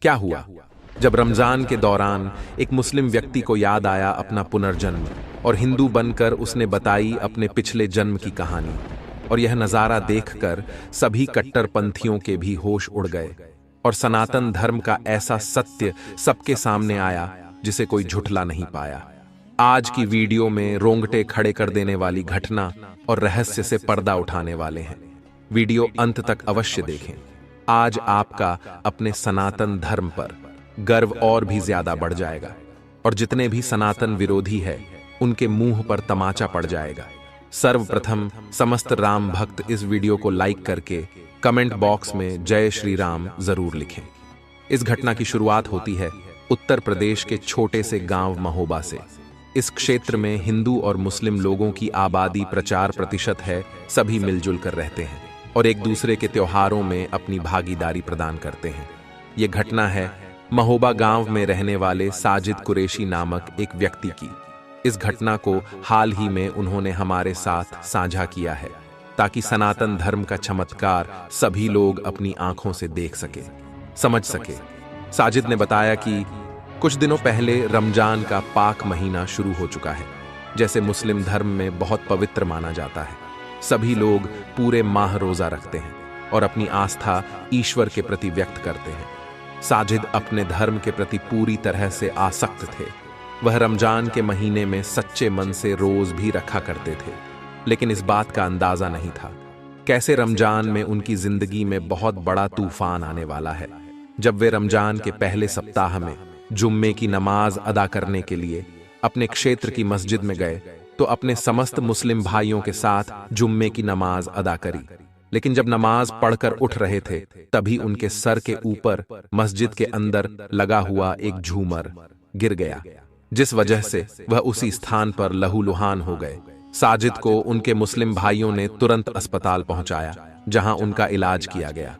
क्या हुआ? जब रमजान के दौरान एक मुस्लिम व्यक्ति को याद आया अपना पुनर्जन्म, और हिंदू बनकर उसने बताई अपने पिछले जन्म की कहानी। और यह नज़ारा देखकर सभी कट्टरपंथियों के भी होश उड़ गए, और सनातन धर्म का ऐसा सत्य सबके सामने आया जिसे कोई झुठला नहीं पाया। आज की वीडियो में रोंगटे खड़े कर देने वाली घटना और रहस्य से पर्दा उठाने वाले हैं। वीडियो अंत तक अवश्य देखें। आज आपका अपने सनातन धर्म पर गर्व और भी ज्यादा बढ़ जाएगा, और जितने भी सनातन विरोधी है उनके मुंह पर तमाचा पड़ जाएगा। सर्वप्रथम समस्त राम भक्त इस वीडियो को लाइक करके कमेंट बॉक्स में जय श्री राम जरूर लिखें। इस घटना की शुरुआत होती है उत्तर प्रदेश के छोटे से गांव महोबा से। इस क्षेत्र में हिंदू और मुस्लिम लोगों की आबादी 50% है। सभी मिलजुल कर रहते हैं और एक दूसरे के त्योहारों में अपनी भागीदारी प्रदान करते हैं। ये घटना है महोबा गांव में रहने वाले साजिद कुरैशी नामक एक व्यक्ति की। इस घटना को हाल ही में उन्होंने हमारे साथ साझा किया है, ताकि सनातन धर्म का चमत्कार सभी लोग अपनी आंखों से देख सके, समझ सके। साजिद ने बताया कि कुछ दिनों पहले रमजान का पाक महीना शुरू हो चुका है। जैसे मुस्लिम धर्म में बहुत पवित्र माना जाता है, सभी लोग पूरे माह रोजा रखते हैं और अपनी आस्था ईश्वर के प्रति व्यक्त करते हैं। साजिद अपने धर्म के प्रति पूरी तरह से आसक्त थे। वह रमजान के महीने में सच्चे मन से रोज भी रखा करते थे, लेकिन इस बात का अंदाजा नहीं था कैसे रमजान में उनकी जिंदगी में बहुत बड़ा तूफान आने वाला है। जब वे रमजान के पहले सप्ताह में जुम्मे की नमाज अदा करने के लिए अपने क्षेत्र की मस्जिद में गए, तो अपने समस्त मुस्लिम भाइयों के साथ जुम्मे की नमाज अदा करी। लेकिन जब नमाज पढ़कर उठ रहे थे, तभी उनके सर के ऊपर मस्जिद के अंदर लगा हुआ एक झूमर गिर गया, जिस वजह से वह उसी स्थान पर लहूलुहान हो गए। साजिद को उनके मुस्लिम भाइयों ने तुरंत अस्पताल पहुंचाया, जहां उनका इलाज किया गया।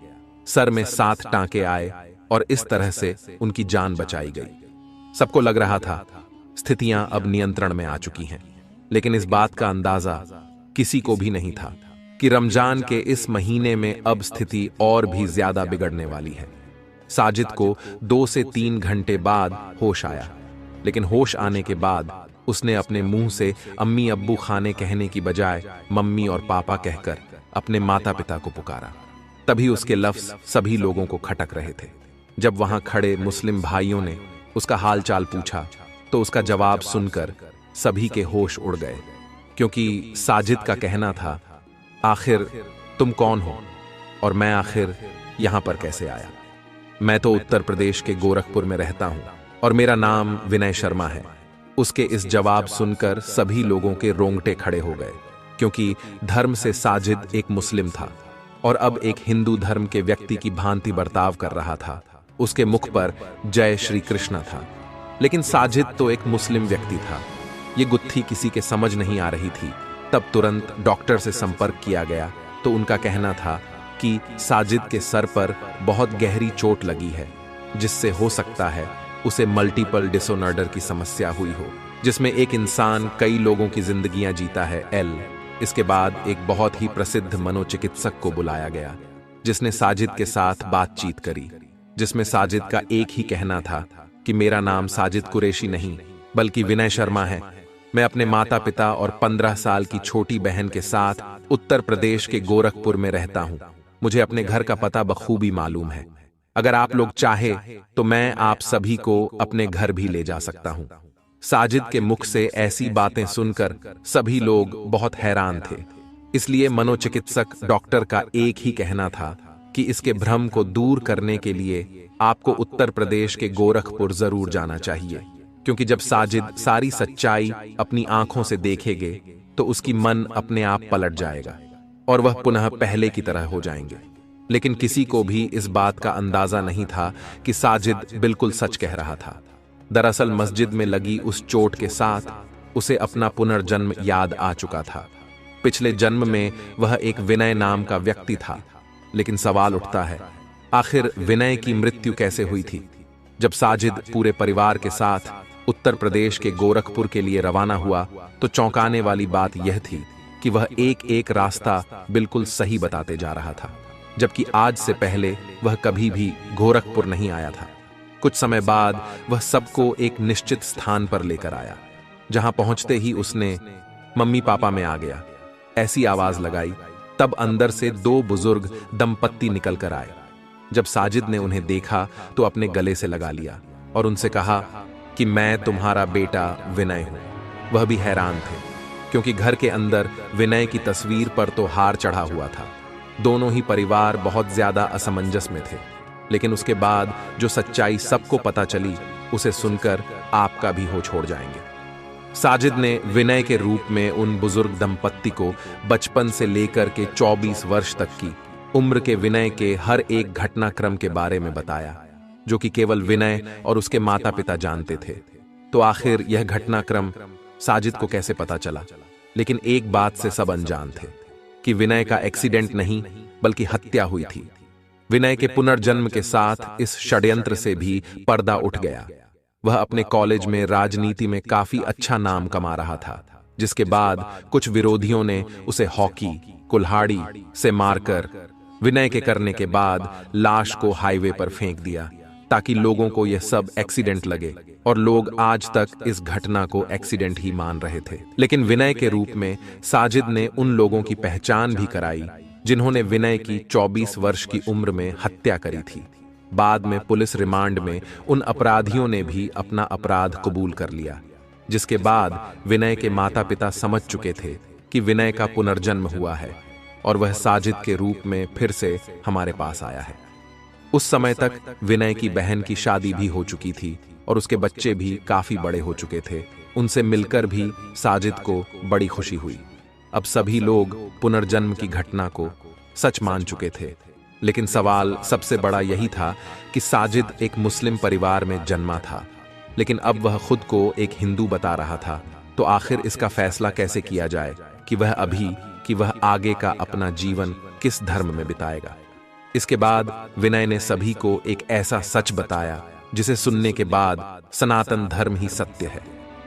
सर में 7 टांके आए और इस तरह से उनकी जान बचाई गई। सबको लग रहा था स्थितियां अब नियंत्रण में आ चुकी हैं, लेकिन इस बात का अंदाजा किसी को भी नहीं था कि रमजान के इस महीने में अब स्थिति और भी ज्यादा बिगड़ने वाली है। साजिद को 2 से 3 घंटे बाद होश आया, लेकिन होश आने के बाद उसने अपने मुंह से अम्मी अब्बू खाने कहने की बजाय मम्मी और पापा कहकर अपने माता पिता को पुकारा। तभी उसके लफ्ज सभी लोगों को खटक रहे थे। जब वहां खड़े मुस्लिम भाइयों ने उसका हाल चाल पूछा, तो उसका जवाब सुनकर सभी के होश उड़ गए, क्योंकि साजिद का कहना था, आखिर तुम कौन हो और मैं आखिर यहां पर कैसे आया? मैं तो उत्तर प्रदेश के गोरखपुर में रहता हूं और मेरा नाम विनय शर्मा है। उसके इस जवाब सुनकर सभी लोगों के रोंगटे खड़े हो गए, क्योंकि धर्म से साजिद एक मुस्लिम था और अब एक हिंदू धर्म के व्यक्ति की भांति बर्ताव कर रहा था। उसके मुख पर जय श्री कृष्ण था, लेकिन साजिद तो एक मुस्लिम व्यक्ति था। ये गुत्थी किसी के समझ नहीं आ रही थी। तब तुरंत डॉक्टर से संपर्क किया गया, तो उनका कहना था कि साजिद के सर पर बहुत गहरी चोट लगी है, जिससे हो सकता है उसे मल्टीपल डिसऑर्डर की समस्या हुई हो, जिसमें एक इंसान कई लोगों की जिंदगियां जीता है। इसके बाद एक बहुत ही प्रसिद्ध मनोचिकित्सक को बुलाया गया, जिसने साजिद के साथ बातचीत करी, जिसमें साजिद का एक ही कहना था कि मेरा नाम साजिद कुरैशी नहीं बल्कि विनय शर्मा है। मैं अपने माता पिता और 15 साल की छोटी बहन के साथ उत्तर प्रदेश के गोरखपुर में रहता हूं। मुझे अपने घर का पता बखूबी मालूम है। अगर आप लोग चाहे तो मैं आप सभी को अपने घर भी ले जा सकता हूं। साजिद के मुख से ऐसी बातें सुनकर सभी लोग बहुत हैरान थे। इसलिए मनोचिकित्सक डॉक्टर का एक ही कहना था कि इसके भ्रम को दूर करने के लिए आपको उत्तर प्रदेश के गोरखपुर जरूर जाना चाहिए, क्योंकि जब साजिद सारी सच्चाई अपनी आंखों से देखेंगे तो उसकी मन अपने आप पलट जाएगा और वह पुनः पहले की तरह हो जाएंगे। लेकिन किसी को भी इस बात का अंदाजा नहीं था कि साजिद बिल्कुल सच कह रहा था। दरअसल मस्जिद में लगी उस चोट के साथ उसे अपना पुनर्जन्म याद आ चुका था। पिछले जन्म में वह एक विनय नाम का व्यक्ति था। लेकिन सवाल उठता है, आखिर विनय की मृत्यु कैसे हुई थी? जब साजिद पूरे परिवार के साथ उत्तर प्रदेश के गोरखपुर के लिए रवाना हुआ, तो चौंकाने वाली बात यह थी कि वह एक एक रास्ता बिल्कुल सही बताते जा रहा था, जबकि आज से पहले वह कभी भी गोरखपुर नहीं आया था। कुछ समय बाद वह सबको एक निश्चित स्थान पर लेकर आया। जहां पहुंचते ही उसने मम्मी पापा में आ गया ऐसी आवाज लगाई। तब अंदर से दो बुजुर्ग दंपत्ति निकल कर आए। जब साजिद ने उन्हें देखा तो अपने गले से लगा लिया और उनसे कहा कि मैं तुम्हारा बेटा विनय हूं। वह भी हैरान थे क्योंकि घर के अंदर विनय की तस्वीर पर तो हार चढ़ा हुआ था। दोनों ही परिवार बहुत ज्यादा असमंजस में थे, लेकिन उसके बाद जो सच्चाई सबको पता चली उसे सुनकर आपका भी होश छोड़ जाएंगे। साजिद ने विनय के रूप में उन बुजुर्ग दंपत्ति को बचपन से लेकर के 24 वर्ष तक की उम्र के विनय के हर एक घटनाक्रम के बारे में बताया, जो कि केवल विनय और उसके माता पिता जानते थे। तो आखिर यह घटनाक्रम साजिद को कैसे पता चला? लेकिन एक बात से सब अनजान थे कि विनय का एक्सीडेंट नहीं बल्कि हत्या हुई थी। विनय के पुनर्जन्म के साथ इस षड्यंत्र से भी पर्दा उठ गया। वह अपने कॉलेज में राजनीति में काफी अच्छा नाम कमा रहा था, जिसके बाद कुछ विरोधियों ने उसे हॉकी कुल्हाड़ी से मारकर विनय के करने के बाद लाश को हाईवे पर फेंक दिया, ताकि लोगों को यह सब एक्सीडेंट लगे और लोग आज तक इस घटना को एक्सीडेंट ही मान रहे थे। लेकिन विनय के रूप में साजिद ने उन लोगों की पहचान भी कराई जिन्होंने विनय की 24 वर्ष की उम्र में हत्या करी थी। बाद में पुलिस रिमांड में उन अपराधियों ने भी अपना अपराध कबूल कर लिया, जिसके बाद विनय के माता पिता समझ चुके थे कि विनय का पुनर्जन्म हुआ है और वह साजिद के रूप में फिर से हमारे पास आया है। उस समय तक विनय की बहन की शादी भी हो चुकी थी और उसके बच्चे भी काफी बड़े हो चुके थे। उनसे मिलकर भी साजिद को बड़ी खुशी हुई। अब सभी लोग पुनर्जन्म की घटना को सच मान चुके थे, लेकिन सवाल सबसे बड़ा यही था कि साजिद एक मुस्लिम परिवार में जन्मा था, लेकिन अब वह खुद को एक हिंदू बता रहा था। तो आखिर इसका फैसला कैसे किया जाए कि वह आगे का अपना जीवन किस धर्म में बिताएगा? इसके बाद विनय ने सभी को एक ऐसा सच बताया जिसे सुनने के बाद सनातन धर्म ही सत्य है,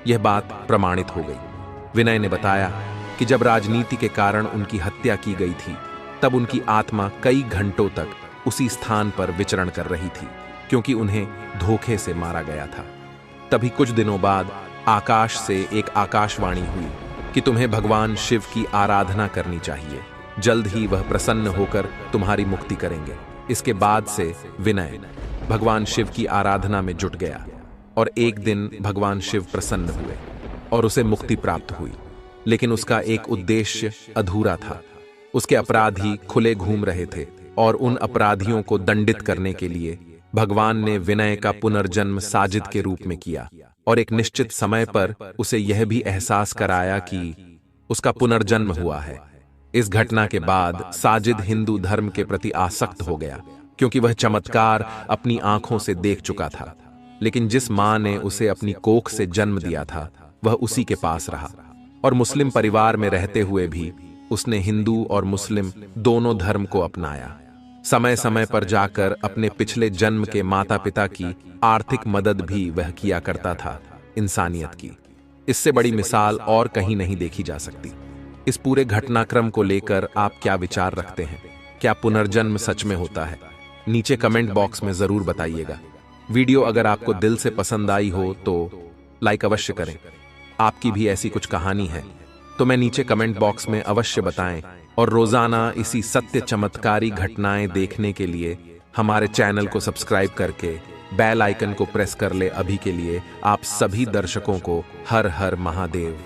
यह बात प्रमाणित हो गई। विनय ने बताया कि जब राजनीति के कारण उनकी हत्या की गई थी, तब उनकी आत्मा कई घंटों तक उसी स्थान पर विचरण कर रही थी, क्योंकि उन्हें धोखे से मारा गया था। तभी कुछ दिनों बाद आकाश से एक आकाशवाणी हुई कि तुम्हें भगवान शिव की आराधना करनी चाहिए, जल्द ही वह प्रसन्न होकर तुम्हारी मुक्ति करेंगे। इसके बाद से विनय भगवान शिव की आराधना में जुट गया और एक दिन भगवान शिव प्रसन्न हुए और उसे मुक्ति प्राप्त हुई। लेकिन उसका एक उद्देश्य अधूरा था। उसके अपराधी खुले घूम रहे थे और उन अपराधियों को दंडित करने के लिए भगवान ने विनय का पुनर्जन्म साजिद के रूप में किया और एक निश्चित समय पर उसे यह भी एहसास कराया कि उसका पुनर्जन्म हुआ है। इस घटना के बाद साजिद हिंदू धर्म के प्रति आसक्त हो गया, क्योंकि वह चमत्कार अपनी आंखों से देख चुका था। लेकिन जिस मां ने उसे अपनी कोख से जन्म दिया था, वह उसी के पास रहा और मुस्लिम परिवार में रहते हुए भी उसने हिंदू और मुस्लिम दोनों धर्म को अपनाया। समय समय पर जाकर अपने पिछले जन्म के माता पिता की आर्थिक मदद भी वह किया करता था, इंसानियत की। इससे बड़ी मिसाल और कहीं नहीं देखी जा सकती। इस पूरे घटनाक्रम को लेकर आप क्या विचार रखते हैं? क्या पुनर्जन्म सच में होता है? नीचे कमेंट बॉक्स में जरूर बताइएगा। वीडियो अगर आपको दिल से पसंद आई हो तो लाइक अवश्य करें। आपकी भी ऐसी कुछ कहानी है तो मैं नीचे कमेंट बॉक्स में अवश्य बताएं, और रोजाना इसी सत्य चमत्कारी घटनाएं देखने के लिए हमारे चैनल को सब्सक्राइब करके बेल आइकन को प्रेस कर ले। अभी के लिए आप सभी दर्शकों को हर हर महादेव।